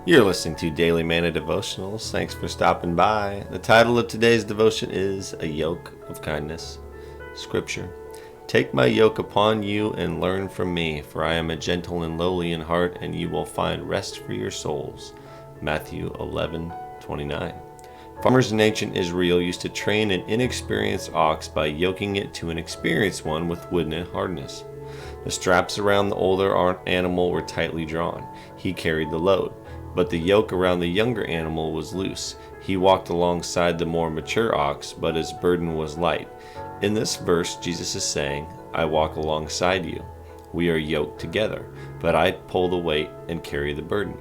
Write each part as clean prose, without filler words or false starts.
You're listening to Daily Manna Devotionals. Thanks for stopping by. The title of today's devotion is A Yoke of Kindness. Scripture. Take my yoke upon you and learn from me, for I am a gentle and lowly in heart, and you will find rest for your souls. Matthew 11:29. Farmers in ancient Israel used to train an inexperienced ox by yoking it to an experienced one with wooden harness. The straps around the older animal were tightly drawn. He carried the load, but the yoke around the younger animal was loose. He walked alongside the more mature ox, but his burden was light. In this verse, Jesus is saying, I walk alongside you. We are yoked together, but I pull the weight and carry the burden.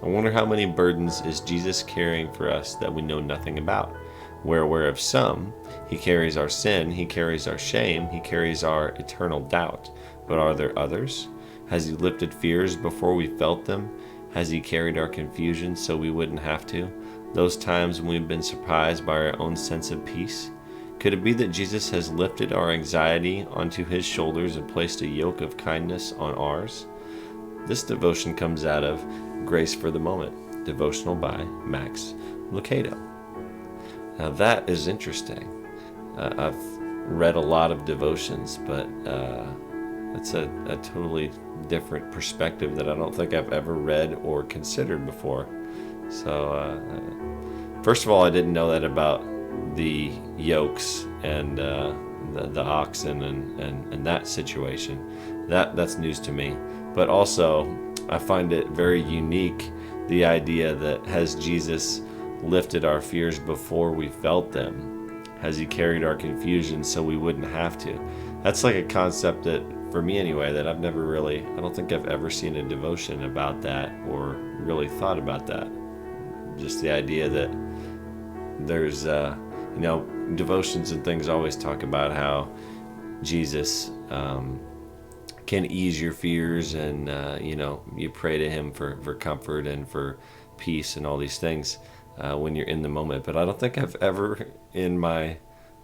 I wonder how many burdens is Jesus carrying for us that we know nothing about. We're aware of some. He carries our sin, he carries our shame, he carries our eternal doubt. But are there others? Has he lifted fears before we felt them? Has he carried our confusion so we wouldn't have to? Those times when we've been surprised by our own sense of peace? Could it be that Jesus has lifted our anxiety onto his shoulders and placed a yoke of kindness on ours? This devotion comes out of Grace for the Moment, devotional by Max Lucado. Now that is interesting. I've read a lot of devotions, but it's a totally different perspective that I don't think I've ever read or considered before. So, first of all, I didn't know that about the yokes and the oxen and that situation. That's news to me. But also, I find it very unique, the idea that has Jesus lifted our fears before we felt them? Has he carried our confusion so we wouldn't have to? That's like a concept that, for me anyway, that I've never really, I don't think I've ever seen a devotion about that or really thought about that. Just the idea that there's, devotions and things always talk about how Jesus can ease your fears and, you pray to him for comfort and for peace and all these things when you're in the moment. But I don't think I've ever in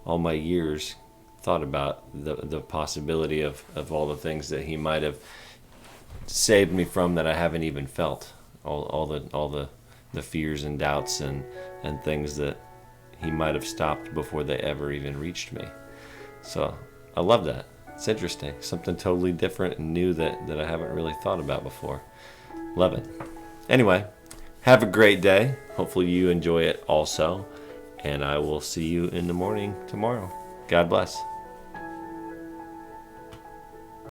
all my years thought about the possibility of all the things that he might have saved me from that I haven't even felt. All the fears and doubts and things that he might have stopped before they ever even reached me. So I love that. It's interesting. Something totally different and new that I haven't really thought about before. Love it. Anyway, have a great day. Hopefully you enjoy it also. And I will see you in the morning tomorrow. God bless.